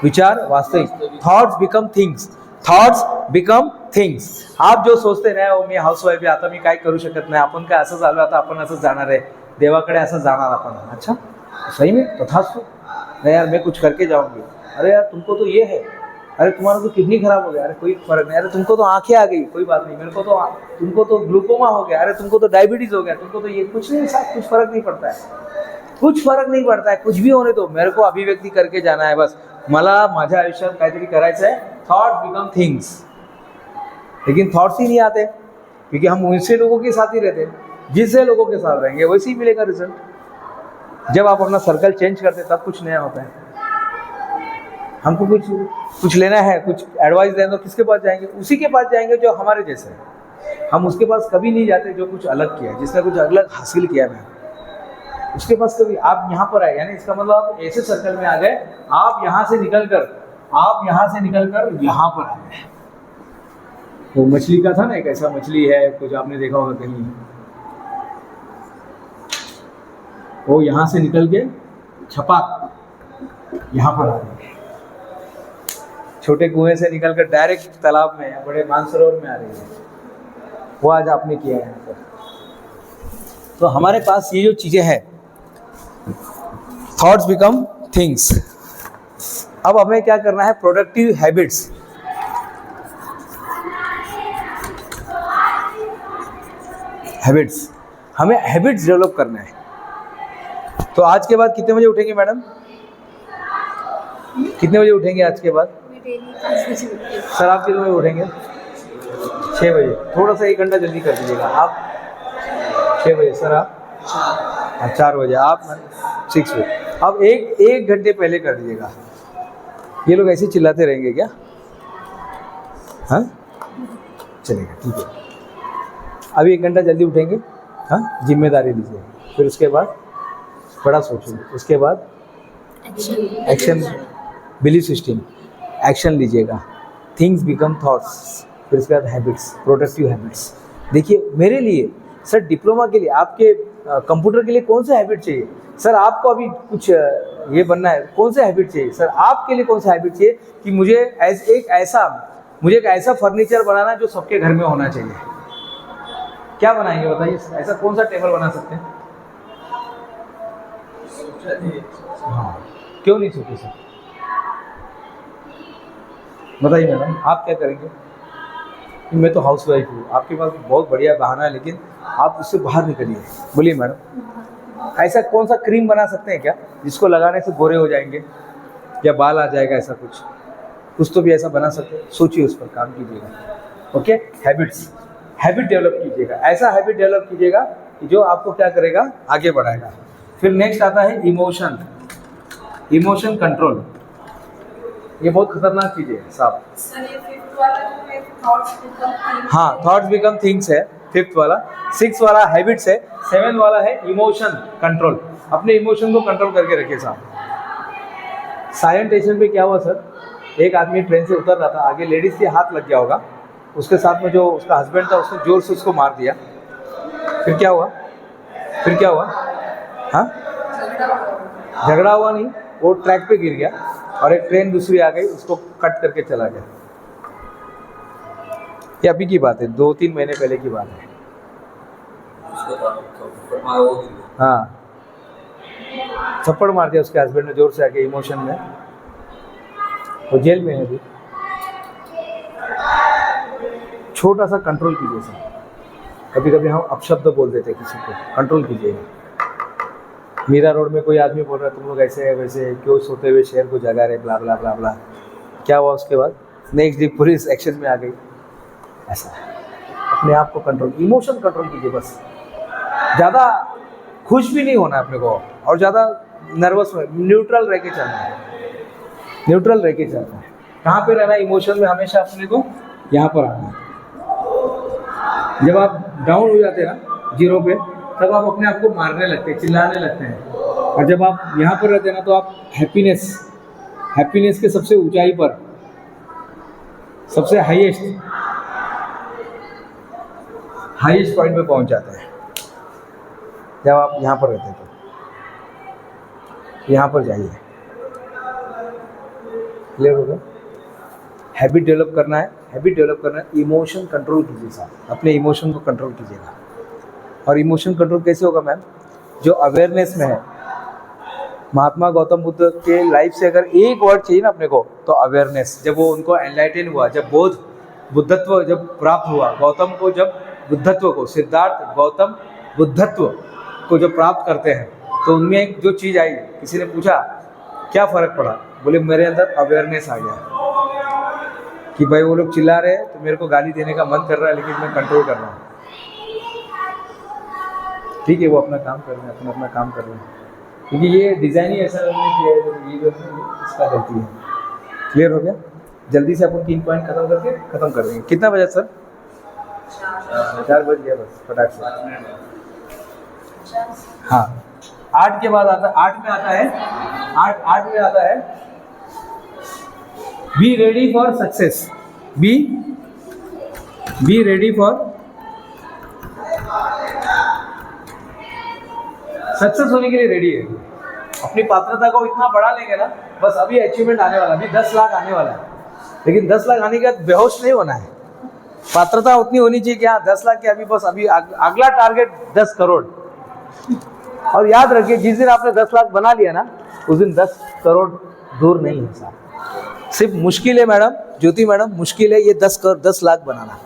विचार वास्तविक। Thoughts become things, thoughts become things. आप जो सोचते नाही हो मी हाऊसवाईफ आहे, आता मी काय करू शकत नाही, आपण काय असं चालू, आता आपण असंच जाणार आहे देवाकडे, असं जाणार आपण। अच्छा सही में तथास्तु, नहीं यार मैं कुछ करके जाऊंगी। अरे यार तुमको तो ये है, अरे तुम्हारा तो किडनी खराब हो गया, अरे कोई फर्क नहीं, अरे तुमको तो आंखें आ गई, कोई बात नहीं, मेरे को तो तुमको तो ग्लूकोमा हो गया, अरे तुमको तो डायबिटीज हो गया, तुमको तो ये, कुछ नहीं साहब, कुछ फर्क नहीं पड़ता है, कुछ फरक नहीं पड़ता है, कुछ भी होने दो, मेरे को अभिव्यक्ति करके जाना है बस। मला माझ्या आयुष्यात काहीतरी करायचं है। थॉट बिकम थिंग्स, लेकिन थॉट्स ही नहीं आते क्योंकि हम उनसे लोगों के साथ ही रहते हैं, जिससे लोगों के साथ रहेंगे वैसे ही मिलेगा रिजल्ट। जब आप अपना सर्कल चेंज करते तब कुछ नया होता है। हमको कुछ लेना है, कुछ एडवाइस लेना, तो किसके पास जाएंगे? उसी के पास जाएंगे जो हमारे जैसे है। हम उसके पास कभी नहीं जाते जो कुछ अलग किया है, जिसने कुछ अलग हासिल किया है, उसके पास कभी। आप यहाँ पर आए, यानी इसका मतलब आप ऐसे सर्कल में आ गए, आप यहाँ से निकल कर यहाँ पर आ गए। वो मछली का था ना, एक ऐसा मछली है, कुछ आपने देखा होगा कहीं, वो यहाँ से निकल के छपाक यहाँ पर आ गए, छोटे कुएं से निकलकर डायरेक्ट तालाब में या बड़े मानसरोवर में आ रही है। वो आज आपने किया है यहाँ पर। तो हमारे पास ये जो चीज़ें हैं, थॉट्स बिकम थिंग्स। अब हमें क्या करना है? Productive habits. हैबिट्स, हमें हैबिट्स डेवलप करना है। तो आज के बाद कितने बजे उठेंगे मैडम? कितने बजे उठेंगे आज के बाद? मैं डेली 5 बजे उठती हूँ। सर आप कितने बजे उठेंगे? 6 बजे। थोड़ा सा 1 घंटा जल्दी कर दीजिएगा आप। 6 बजे सर आप? 4 बजे आप 6 बजे। अब एक घंटे पहले कर दीजिएगा। ये लोग ऐसे चिल्लाते रहेंगे क्या? हाँ चलेगा ठीक है। अभी 1 घंटा जल्दी उठेंगे। हाँ जिम्मेदारी लीजिए। फिर उसके बाद बड़ा सोचेंगे। उसके बाद एक्शन, बिलीफ सिस्टम, एक्शन लीजिएगा। Things become thoughts. फिर उसके बाद हैबिट्स, प्रोडक्टिव हैबिट्स। देखिए मेरे लिए सर डिप्लोमा के लिए आपके कंप्यूटर के लिए कौन सा हैबिट चाहिए? सर आपको अभी कुछ ये बनना है, कौन सा हैबिट चाहिए? सर आपके लिए कौन सा हैबिट चाहिए कि मुझे एक ऐसा फर्नीचर बनाना जो सबके घर में होना चाहिए? क्या बनाएंगे बताइए? ऐसा कौन सा टेबल बना सकते हैं? हाँ क्यों नहीं सोचे सर? बताइए मैडम आप क्या करेंगे? मैं तो हाउस वाइफ हूँ, आपके पास बहुत बढ़िया बहाना है, लेकिन आप उससे बाहर निकलिए। बोलिए मैडम ऐसा कौन सा क्रीम बना सकते हैं क्या जिसको लगाने से गोरे हो जाएंगे या बाल आ जाएगा? ऐसा कुछ तो भी ऐसा बना सकते हैं। सोचिए, उस पर काम कीजिएगा। ओके, हैबिट डेवलप कीजिएगा। ऐसा हैबिट डेवलप कीजिएगा कि जो आपको क्या करेगा, आगे बढ़ाएगा। फिर नेक्स्ट आता है इमोशन कंट्रोल। ये बहुत खतरनाक चीज़ है साहब। हाँ थॉट्स बिकम थिंग्स है 5th वाला। 6th वाला हैबिट्स है। 7th वाला है इमोशन कंट्रोल। अपने इमोशन को कंट्रोल करके रखिए साहब। सायन स्टेशन पे क्या हुआ सर, एक आदमी ट्रेन से उतर रहा था, आगे लेडीज़ के हाथ लग गया होगा, उसके साथ में जो उसका हस्बैंड था उसने जोर से उसको मार दिया। फिर क्या हुआ? हाँ झगड़ा हुआ नहीं, वो ट्रैक पे गिर गया और एक ट्रेन दूसरी आ गई, उसको कट करके चला गया। ये अभी की बात है, 2-3 महीने पहले की बात है। हाँ थप्पड़ मार दिया उसके हस्बैंड ने जोर से आके इमोशन में, वो जेल में है अभी। छोटा सा कंट्रोल कीजिए सर। कभी कभी हम अपशब्द बोल देते हैं किसी को, कंट्रोल कीजिएगा। मीरा रोड में कोई आदमी बोल रहा है तुम लोग ऐसे है वैसे, क्यों सोते हुए शहर को जगा रहे, ब्ला ब्ला ब्ला ब्ला। क्या हुआ उसके बाद? नेक्स्ट डे पुलिस एक्शन में आ गई। ऐसा अपने आप को कंट्रोल, इमोशन कंट्रोल कीजिए बस। ज़्यादा खुश भी नहीं होना है अपने को और ज़्यादा नर्वस में, न्यूट्रल रह के चलना है। कहाँ पे रहना है इमोशन में? हमेशा अपने को यहाँ पर आना है। जब आप डाउन हो जाते हैं ना 0 पे, तब आप अपने आप को मारने लगते हैं, चिल्लाने लगते हैं। और जब आप यहाँ पर रहते हैं ना, तो आप हैप्पीनेस के सबसे ऊंचाई पर, सबसे हाईएस्ट पॉइंट पे पहुँच जाते हैं जब आप यहाँ पर रहते हैं। तो यहाँ पर जाइए। क्लियर होगा? हैबिट डेवलप करना है। इमोशन कंट्रोल कीजिए साहब, अपने इमोशन को कंट्रोल कीजिएगा। और इमोशन कंट्रोल कैसे होगा मैम? जो अवेयरनेस में है। महात्मा गौतम बुद्ध के लाइफ से अगर एक वर्ड चाहिए ना अपने को, तो अवेयरनेस। जब वो उनको एनलाइटन हुआ, जब बुद्धत्व जब प्राप्त हुआ, गौतम को जब बुद्धत्व को, सिद्धार्थ गौतम बुद्धत्व को जब प्राप्त करते हैं, तो उनमें एक जो चीज़ आई, किसी ने पूछा क्या फ़र्क पड़ा? बोले मेरे अंदर अवेयरनेस आ गया कि भाई वो लोग चिल्ला रहे हैं तो मेरे को गाली देने का मन कर रहा है, लेकिन मैं कंट्रोल कर रहा हूँ। ठीक है, वो अपना काम कर रहे हैं, अपना काम कर रहे हैं, क्योंकि ये डिज़ाइन ही ऐसा उन्होंने किया है, ये जो इसका गलती है। क्लियर हो गया? जल्दी से अपन 3 पॉइंट खत्म कर देंगे। कितना बजा सर? 4 बज गया बस, फटाक से। हाँ 8 के बाद आता है, 8 में आता है B ready for success. B ready for success होने के लिए रेडी है। अपनी पात्रता को इतना बढ़ा लेंगे ना, बस अभी अचीवमेंट आने वाला, अभी 10 लाख आने वाला है, लेकिन 10 लाख आने के बाद बेहोश नहीं होना है। पात्रता उतनी होनी चाहिए कि हाँ 10 लाख के अभी अगला टारगेट 10 करोड़। और याद रखिए, जिस दिन आपने 10 लाख बना लिया ना, उस दिन 10 करोड़ दूर नहीं है साहब। सिर्फ मुश्किल है मैडम, ज्योति मैडम, मुश्किल है ये 10 लाख बनाना।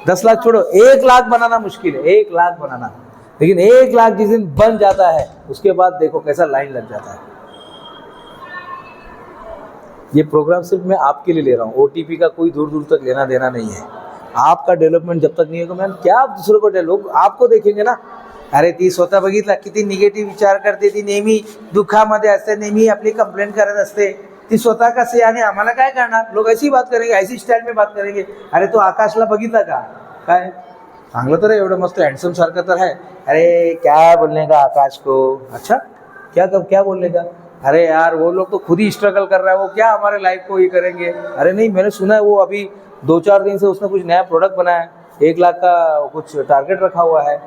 10 लाख छोड़ो, 1 लाख बनाना मुश्किल है, 1 लाख बनाना। लेकिन 1 लाख जिस दिन बन जाता है, उसके बाद देखो कैसा लाइन लग जाता है। ये प्रोग्राम सिर्फ मैं आपके लिए ले रहा हूँ, OTP का कोई दूर दूर तक लेना देना नहीं है। आपका डेव्हलपमेंट जब तक नहीं होगा मैम, क्या आप दुसरं को लोक आपको देखेंगे ना, अरे ती स्वतः बघितला किती निगेटिव्ह विचार करते, ती नेहमी दुःखामध्ये असते, नेहमी आपली कंप्लेंट करत असते, ती स्वतः कसे आणि आम्हाला काय करणार, लोग ऐसी बात करेंगे, ऐसी स्टाईल में बात करेंगे। अरे तो आकाशला बघितला का, काय चांगलं तर एवढं मस्त हँडसम सारखं तर है, अरे क्या बोलने का आकाश को, अच्छा क्या बोलने का, अरे यार वो लोग तो खुद ही स्ट्रगल कर रहा है, वो क्या हमारे लाइफ को ये करेंगे। अरे नहीं, मैंने सुना है वो अभी 2-4 दिन से उसने कुछ नया प्रोडक्ट बनाया है, 1 लाख का कुछ टारगेट रखा हुआ है,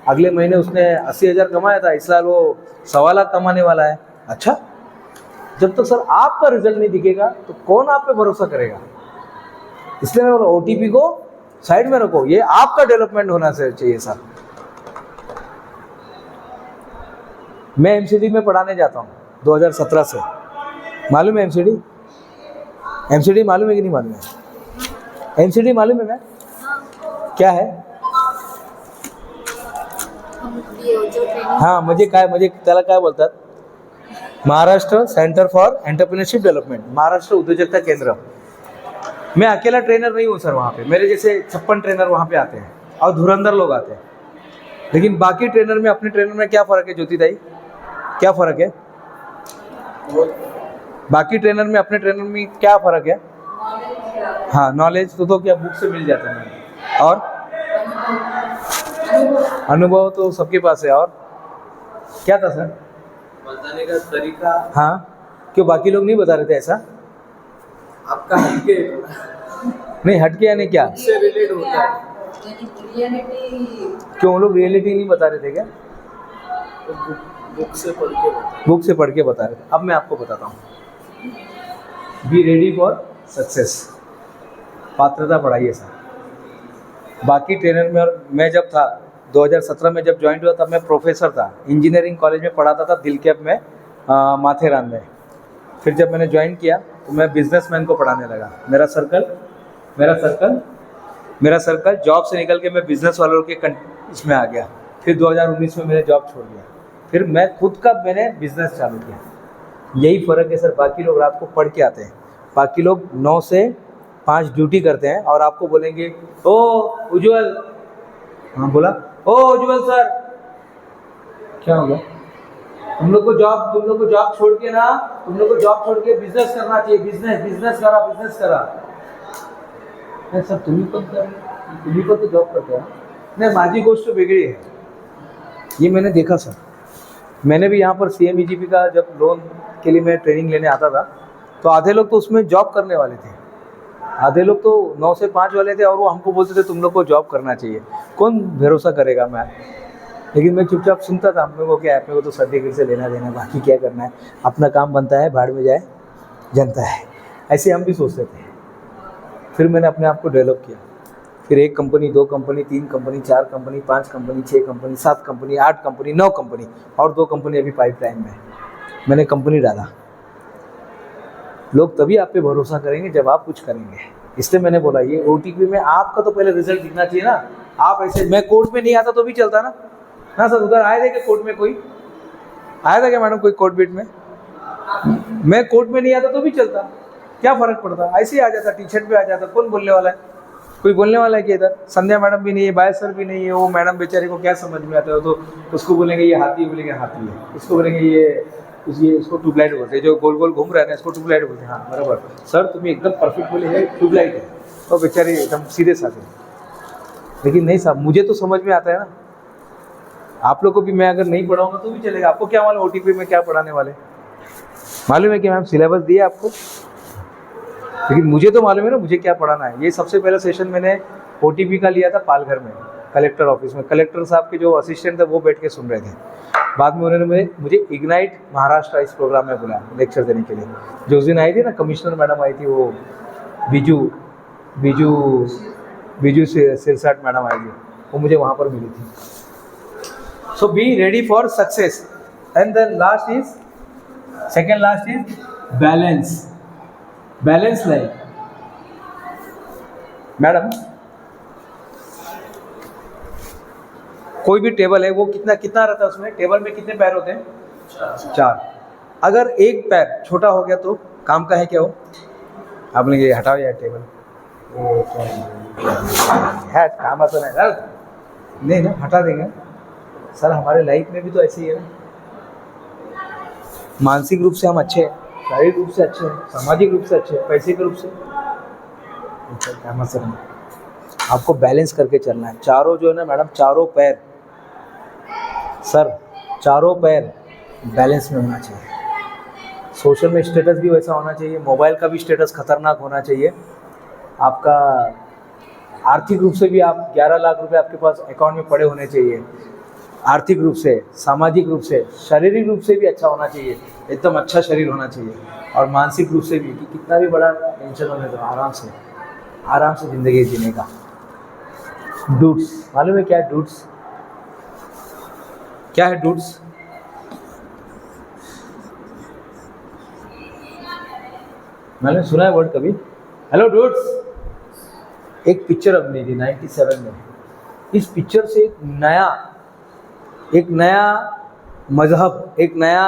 अगले महीने उसने 80,000 कमाया था, इस साल वो 1.25 लाख कमाने वाला है। अच्छा, जब तक सर आपका रिजल्ट नहीं दिखेगा तो कौन आप पे भरोसा करेगा। इसलिए मैं बोला OTP को साइड में रखो, ये आपका डेवलपमेंट होना चाहिए सर। मैं MCD में पढ़ाने जाता हूँ 2017 से, मालूम है MCD मालूम है कि नहीं मालूम है? MCD मालूम है मैम क्या है? जो ट्रेनिंग हाँ, म्हणजे त्याला काय बोलतात, Maharashtra centre for entrepreneurship development, Maharashtra उद्योजकता केंद्र। मैं अकेला ट्रेनर नहीं हूँ सर, वहाँ पे मेरे जैसे 56 ट्रेनर वहाँ पे आते हैं और धुरंधर लोग आते हैं। लेकिन बाकी ट्रेनर में अपने ट्रेनर में क्या फ़र्क है ज्योति दाई, क्या फ़र्क है? बाकी ट्रेनर में अपने ट्रेनर में क्या फ़र्क है? हाँ, नॉलेज तो क्या बुक से मिल जाता है, और अनुभव तो सबके पास है। और क्या था सर बताने का तरीका हाँ, क्यों बाकी लोग नहीं बता रहे थे ऐसा? आपका हटके नहीं, हटके यानी क्या, से रिलेट होता है, क्यों वो लोग रियलिटी नहीं बता रहे थे क्या? तो बुक से पढ़ के बताए। बुक से पढ़ के बता रहे थे। अब मैं आपको बताता हूँ, बी रेडी फॉर सक्सेस, पात्रता बढ़ाइए सर। बाकी ट्रेनर में, और मैं जब था 2017 में जब ज्वाइन हुआ तब मैं प्रोफेसर था, इंजीनियरिंग कॉलेज में पढ़ाता था दिलकैप में, माथेरान में। फिर जब मैंने ज्वाइन किया तो मैं बिजनेसमैन को पढ़ाने लगा। मेरा सर्कल जॉब से निकल के मैं बिजनेस वालों के इसमें आ गया। फिर 2019 में मैंने जॉब छोड़ दिया, फिर मैं खुद का मैंने बिजनेस चालू किया। यही फ़र्क है सर, बाकी लोग रात को पढ़ के आते हैं, बाकी लोग 9 से 5 ड्यूटी करते हैं और आपको बोलेंगे ओ उज्जवल, हाँ बोला, ओ उज्जवल सर क्या हो गया, तुम लोग को जॉब छोड़ के ना, तुम लोग को जॉब छोड़ के बिजनेस करना चाहिए, बिजनेस करा। नहीं सर, तुम्ही पण तो जॉब करते हो। नहीं, माझी गोष्ट वेगळी है, ये मैंने देखा सर। मैंने भी यहाँ पर CMEGP का जब लोन के लिए मैं ट्रेनिंग लेने आता था तो आधे लोग तो उसमें जॉब करने वाले थे, आधे लोग तो 9 से 5 वाले थे, और वो हमको बोलते थे तुम लोग को जॉब करना चाहिए। कौन भरोसा करेगा मैं? लेकिन मैं चुपचाप सुनता था, हम लोगों को क्या है, अपने को तो सर्टिफिकेट से लेना देना, बाकी क्या करना है, अपना काम बनता है, भाड़ में जाए जनता है, ऐसे हम भी सोचते थे। फिर मैंने अपने आप को डेवलप किया, फिर 1 company, 2 company, 3 company, 4 company, 5 company, 6 company, 7 company, 8 company, 9 company, और 2 कंपनी अभी पाइपलाइन में। मैंने कंपनी डाला। लोग तभी आप पे भरोसा करेंगे जब आप कुछ करेंगे। इसलिए मैंने बोला ये OTP में आपका तो पहले रिजल्ट दिखना चाहिए ना। आप ऐसे, मैं कोर्ट में नहीं आता तो भी चलता ना। हाँ सर, उधर आए थे क्या कोर्ट में, कोई आया था क्या मैडम, कोई कोर्ट बीट में? मैं कोर्ट में नहीं आता तो भी चलता, क्या फ़र्क पड़ता, ऐसे ही आ जाता, टी-शर्ट पे आ जाता। कौन बोलने वाला है? कोई बोलने वाला है कि इधर संध्या मैडम भी नहीं है, बाय सर भी नहीं है, वो मैडम बेचारे को क्या समझ में आता है? तो उसको बोलेंगे ये हाथी, बोलेंगे हाथी है, उसको बोलेंगे ये इसको ट्यूबलाइट बोलते हैं, जो गोल गोल घूम रहा है ना इसको ट्यूबलाइट बोलते हैं। हाँ बराबर सर, तुम्हें एकदम परफेक्ट बोले है, ट्यूबलाइट है, तो बेचारे एकदम सीधे साधे। लेकिन नहीं साहब, मुझे तो समझ में आता है ना। आप लोग को भी मैं अगर नहीं पढ़ाऊंगा तो भी चलेगा। आपको क्या मालूम OTP में क्या पढ़ाने वाले? मालूम है कि मैम सिलेबस दिया आपको, लेकिन मुझे तो मालूम है ना मुझे क्या पढ़ाना है। ये सबसे पहला सेशन मैंने OTP का लिया था पालघर में, कलेक्टर ऑफिस में। कलेक्टर साहब के जो असिस्टेंट थे वो बैठ के सुन रहे थे। बाद में उन्होंने मुझे इग्नाइट महाराष्ट्र इस प्रोग्राम में बुलाया लेक्चर देने के लिए। जो उस दिन आई थी ना, कमिश्नर मैडम आई थी, वो बीजू सिरसाट मैडम आई थी, वो मुझे वहाँ पर मिली थी। So be ready for success. And then second last is balance life. Madam कोई भी टेबल है वो कितना रहता है, उसमें टेबल में कितने पैर होते हैं? 4। अगर एक पैर छोटा हो गया तो काम का है क्या वो? आप लोग ये हटाओ यार टेबल, है काम आता नहीं सर, नहीं ना हटा देंगे सर। हमारे लाइफ में भी तो ऐसे ही है ना, मानसिक रूप से हम अच्छे हैं, शारीरिक रूप से अच्छे हैं, सामाजिक रूप से अच्छे हैं, पैसे के रूप से काम असर नहीं। आपको बैलेंस करके चलना है। चारों जो है ना मैडम, चारों पैर सर, चारों पैर बैलेंस में होना चाहिए। सोशल में स्टेटस भी वैसा होना चाहिए, मोबाइल का भी स्टेटस खतरनाक होना चाहिए। आपका आर्थिक रूप से भी आप 11 लाख रुपए आपके पास अकाउंट में पड़े होने चाहिए। आर्थिक रूप से, सामाजिक रूप से, शारीरिक रूप से भी अच्छा होना चाहिए, एकदम अच्छा शरीर होना चाहिए। और मानसिक रूप से भी कि कितना भी बड़ा टेंशन होने दो, आराम से ज़िंदगी जीने का। डूड्स मालूम है क्या है? डूड्स क्या है? डूड्स मैंने सुना है वर्ड कभी? हेलो डूड्स, एक पिक्चर बनी थी 97 में। इस पिक्चर से एक नया मजहब, एक नया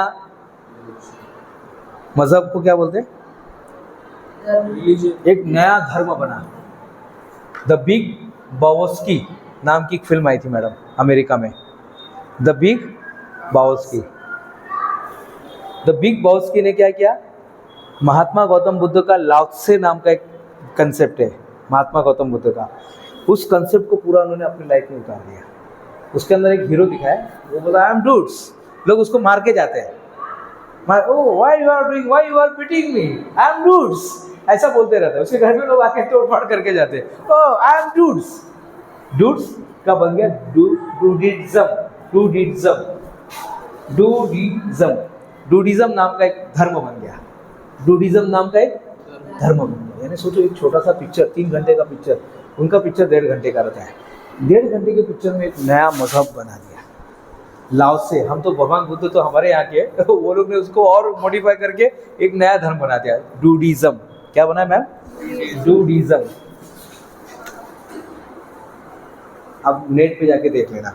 मजहब को क्या बोलते हैं? एक नया धर्म बना। द बिग बाओस्की नाम की एक फिल्म आई थी मैडम अमेरिका में, द बिग बाओस्की। द बिग बाओस्की ने क्या किया? महात्मा गौतम बुद्ध का लाओत्से नाम का एक कंसेप्ट है, महात्मा गौतम बुद्ध का, उस कंसेप्ट को पूरा उन्होंने अपनी लाइफ में उतार दिया। उसके अंदर एक हीरो दिखाया, वो बोला आई एम डूड्स, लोग उसको मार के जाते हैं, why you are pitting me, I am dudes, ऐसा बोलते रहते हैं। उसके घर में लोग आके तोड़फाड़ करके जाते हैं, ओह आई एम डूड्स। डूड्स का बन गया डूडिज्म नाम का एक धर्म बन गया। डूडिज्म नाम का एक धर्म बन गया। यानी सोचो, एक छोटा सा पिक्चर, 3 घंटे का पिक्चर, उनका पिक्चर 1.5 घंटे का रहता है। 1.5 घंटे के पिक्चर में एक नया मजहब बना दिया। लाओत्से, हम तो भगवान बुद्ध तो हमारे यहाँ के, वो लोग ने उसको और मॉडिफाई करके एक नया धर्म बना दिया, डूडिज्म। क्या बना है मैम? डूडिज्म। अब नेट पे जाके देख लेना,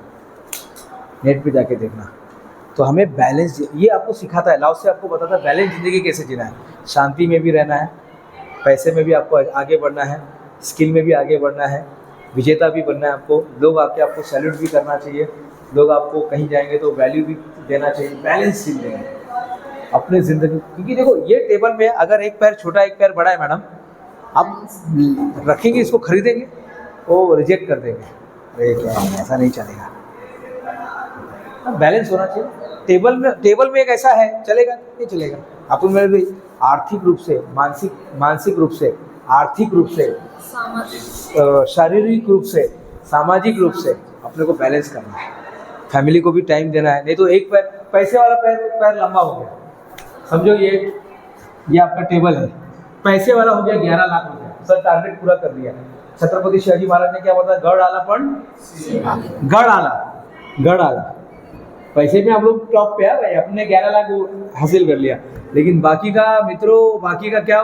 नेट पे जाके देखना। तो हमें बैलेंस, ये आपको सिखाता है, लाओत्से आपको बताता है बैलेंस ज़िंदगी कैसे जीना है। शांति में भी रहना है, पैसे में भी आपको आगे बढ़ना है, स्किल में भी आगे बढ़ना है, विजेता भी बनना है आपको। लोग आके आपको सैल्यूट भी करना चाहिए, लोग आपको कहीं जाएंगे तो वैल्यू भी देना चाहिए। बैलेंस जिंदगी अपने ज़िंदगी, क्योंकि देखो ये टेबल में अगर एक पैर छोटा एक पैर बड़ा है मैडम, आप रखेंगे इसको, खरीदेंगे, वो रिजेक्ट कर देंगे, अरे क्या ऐसा नहीं चलेगा। बैलेंस होना चाहिए। टेबल में एक ऐसा है, चलेगा नहीं चलेगा। अपन में भी आर्थिक रूप से, मानसिक रूप से, आर्थिक रूप से, शारीरिक रूप से, सामाजिक रूप से अपने को बैलेंस करना है। फैमिली को भी टाइम देना है। नहीं तो एक पैर, पैसे वाला पैर लंबा हो गया, समझो ये आपका टेबल है, पैसे वाला हो गया 11 लाख रुपया, सर टारगेट पूरा कर लिया। छत्रपति शिवाजी महाराज ने क्या बोला? गढ़ आला पण गढ़ आला। पैसे में हम लोग टॉप पे है भाई, अपने 11 लाख हासिल कर लिया, लेकिन बाकी का मित्रों, बाकी का क्या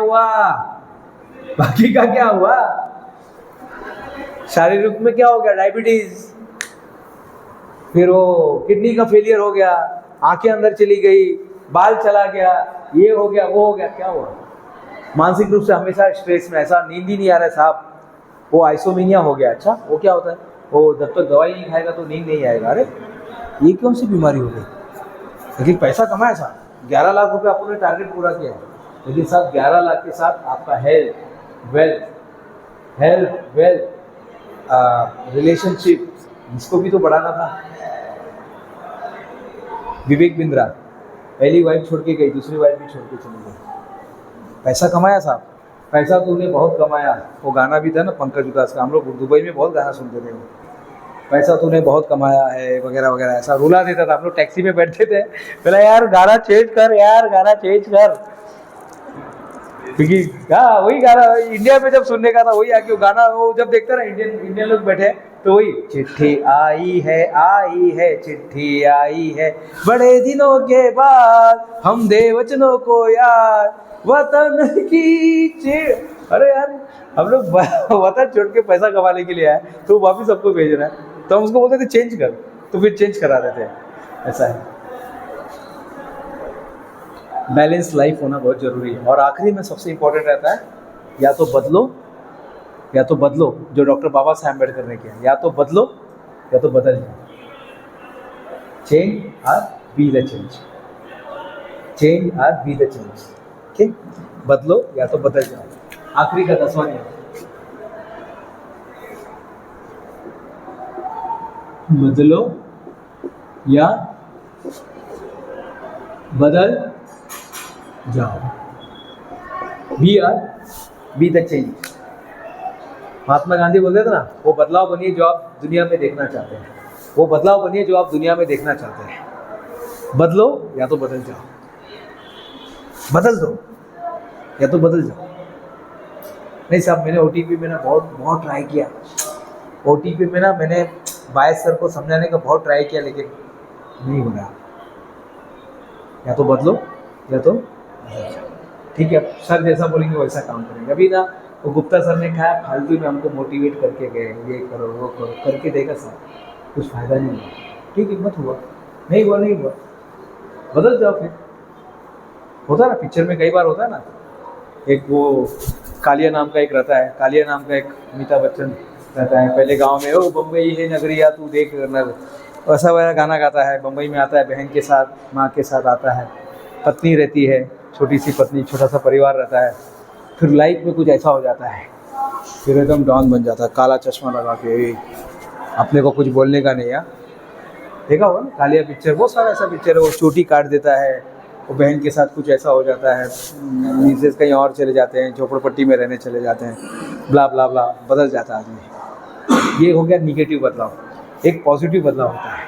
हुआ? शारीरिक में क्या हो गया? डायबिटीज, फिर वो किडनी का फेलियर हो गया, आंखें अंदर चली गई, बाल चला गया, ये हो गया, वो हो गया, क्या हुआ? मानसिक रूप से हमेशा स्ट्रेस में, ऐसा नींद ही नहीं आ रहा है साहब, वो आइसोमेनिया हो गया। अच्छा, वो क्या होता है? वो जब तक दवाई नहीं खाएगा तो नींद नहीं आएगा। अरे ये कौन सी बीमारी हो गई? लेकिन पैसा कमाया साहब, 11 लाख रुपए आपने टारगेट पूरा किया है, लेकिन साहब 11 लाख के साथ आपका हेल्थ, वेल्थ, रिलेशनशिप, इसको भी तो बढ़ाना था। विवेक बिंद्रा पहली वाइफ छोड़ के गई, दूसरी वाइफ भी छोड़ के चली गई। पैसा कमाया साहब, पैसा तूने बहुत कमाया। वो गाना भी था ना पंकज उदास का, हम लोग दुबई में बहुत गाना सुनते थे, वो पैसा तूने बहुत कमाया है वगैरह वगैरह, ऐसा रुला देता था। हम लोग टैक्सी में बैठते थे, बोला यार गाना चेंज कर, क्योंकि हाँ वही गाना इंडिया में जब सुनने का था, वही आके वो गाना, वो जब देखता ना इंडियन लोग बैठे तो वही, चिट्ठी आई है चिट्ठी आई है, बड़े दिनों के बाद हम दे वचनों को यार, वतन की चिट्ठी। अरे यार हम लोग वतन छोड़ के पैसा कमाने के लिए आए, तो वापिस सबको भेज रहा है, तो हम उसको बोलते थे चेंज कर, तो फिर चेंज करा देते हैं। ऐसा है, बैलेंस लाइफ होना बहुत ज़रूरी है। और आखिरी में सबसे इम्पोर्टेंट रहता है या तो बदलो जो डॉक्टर बाबा साहब अम्बेडकर ने किया, या तो बदलो या तो बदल जाओ। Change R B the change, change R B the change. ठीक, बदलो या तो बदल जाओ। आखिरी का 10वां नियम, बदलो या बदल जाओ। Be the change. Mahatma Gandhi बोलते थे ना, वो बदलाव बनिए जो आप दुनिया में देखना चाहते हैं, वो बदलाव बनिए जो आप दुनिया में देखना चाहते हैं। बदलो या तो बदल जाओ, बदल दो या तो बदल जाओ। नहीं साहब, मैंने OTP में ना बहुत ट्राई किया, OTP में ना मैंने बायस सर को समझाने का बहुत ट्राई किया, लेकिन नहीं हो रहा। या तो बदलो या तो बदल जाओ। ठीक है, सर जैसा बोलेंगे वैसा काम करेंगे। अभी ना वो गुप्ता सर ने कहा फालतू में हमको मोटिवेट करके गए, ये करो वो करो, करके देखा सर कुछ फ़ायदा नहीं हुआ। ठीक है, मत हुआ, नहीं हुआ, बदल जाओ फिर। होता ना पिक्चर में, कई बार होता है ना, एक वो कालिया नाम का एक रहता है, कालिया नाम का एक अमिताभ बच्चन रहता है। पहले गांव में, ओ बम्बई है नगरिया तू देख नगर, वैसा वैसा गाना गाता है। बम्बई में आता है, बहन के साथ, माँ के साथ आता है, पत्नी रहती है, छोटी सी पत्नी, छोटा सा परिवार रहता है। फिर लाइफ में कुछ ऐसा हो जाता है, फिर एकदम डॉन बन जाता है, काला चश्मा लगा के, अपने को कुछ बोलने का नहीं है। देखा होगा ना कालिया पिक्चर, बहुत सारा ऐसा पिक्चर है। वो चोटी काट देता है, वो बहन के साथ कुछ ऐसा हो जाता है, मिसेस कहीं और चले जाते हैं, झोपड़पट्टी में रहने चले जाते हैं, ब्ला ब्ला ब्ला, बदल जाता है आदमी। ये हो गया निगेटिव बदलाव। एक पॉजिटिव बदलाव होता है,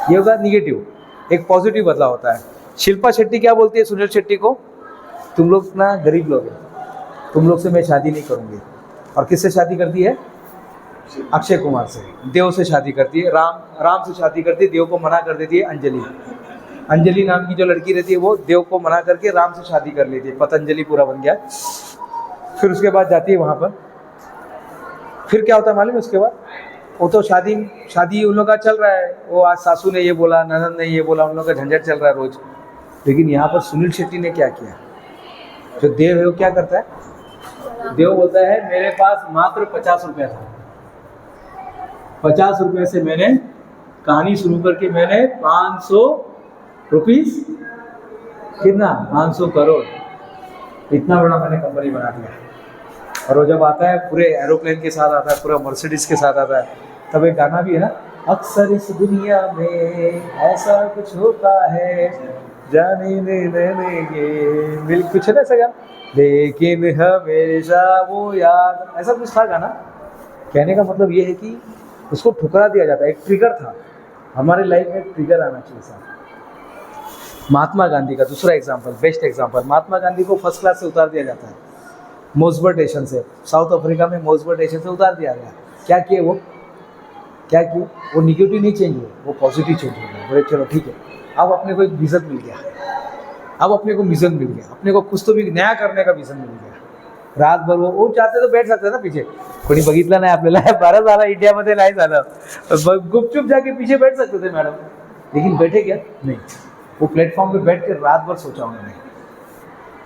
ये होगा निगेटिव। एक पॉजिटिव बदलाव होता है। शिल्पा शेट्टी क्या बोलती है सुनील शेट्टी को, तुम लोग ना गरीब लोग हैं, तुम लोग से मैं शादी नहीं करूँगी। और किससे शादी करती है? अक्षय कुमार से। देव से शादी करती है, राम से शादी करती है, देव को मना कर देती है। अंजलि नाम की जो लड़की रहती है वो देव को मना करके राम से शादी कर लेती है, पतंजलि पूरा बन गया। फिर उसके बाद जाती है वहाँ पर, फिर क्या होता है मालूम है? उसके बाद वो तो शादी उन लोग का चल रहा है, वो आज सासू ने ये बोला, ननद ने ये बोला, उन लोग का झंझट चल रहा है रोज। लेकिन यहाँ पर सुनील शेट्टी ने क्या किया? जो देव है वो क्या करता है? देव बोलता है मेरे पास मात्र 50 रुपया था, 50 रुपये से मैंने कहानी शुरू करके मैंने 500 रुपीस, कितना? 500 करोड़, इतना बड़ा मैंने कंपनी बना दिया। और वो जब आता है पूरे एरोप्लेन के साथ आता है, पूरा मर्सिडीज के साथ आता है, तब एक गाना भी है ना, अक्सर इस दुनिया में ऐसा कुछ होता है, जाने देंगे मिल, कुछ है ना ऐसा गाना, लेकिन हमेशा वो याद, ऐसा कुछ था गाना। कहने का मतलब ये है कि उसको ठुकरा दिया जाता है। एक ट्रिगर था, हमारे लाइफ में एक ट्रिगर आना चाहिए साहब। महात्मा गांधी का दूसरा example, best example, Mahatma Gandhi को फर्स्ट क्लास से उतार दिया जाता है, मोसबर्ट स्टेशन से, साउथ अफ्रीका में मोसबर्ट स्टेशन से उतार दिया गया। क्या किए वो? क्या किए? वो निगेटिव नहीं चेंज हुए, वो पॉजिटिव चेंज हो गया। बोले चलो ठीक है, अब अपने को एक विजन मिल गया, अब अपने को मिशन मिल गया, अपने को कुछ तो भी नया करने का विजन मिल गया। रात भर वो चाहते तो बैठ सकते ना पीछे, कोणी बघितलं नाही आपल्याला, बरं झालं इंडियामध्ये नाही झालं, गुपचुप जाके पीछे बैठ सकते थे मैडम, लेकिन बैठे क्या? नहीं, वो प्लेटफॉर्म पे बैठ कर रात भर सोचा उन्होंने,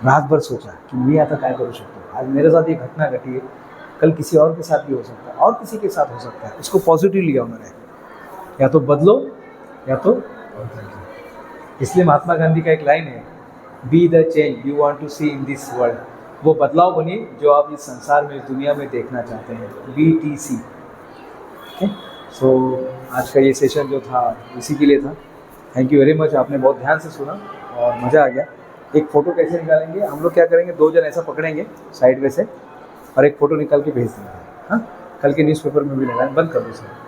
रात भर सोचा कि मैं आता काय करू शकतो। आज मेरे साथ ये घटना घटी है, कल किसी और के साथ भी हो सकता है, और किसी के साथ हो सकता है। उसको पॉजिटिव लिया उन्होंने, या तो बदलो या तो बदल जाओ। इसलिए महात्मा गांधी का एक लाइन है, be the change you want to see in this world. वो बदलाव बनिए जो आप इस संसार में, इस दुनिया में देखना चाहते हैं। BTC। सो आज का ये सेशन जो था इसी के लिए था। थैंक यू वेरी मच, आपने बहुत ध्यान से सुना और मज़ा आ गया। एक फ़ोटो कैसे निकालेंगे हम लोग? क्या करेंगे, 2 जन ऐसा पकड़ेंगे साइड में से और एक फ़ोटो निकाल के भेज देंगे। हाँ, कल के न्यूज़पेपर में भी लगाएं। बंद कर दो सर।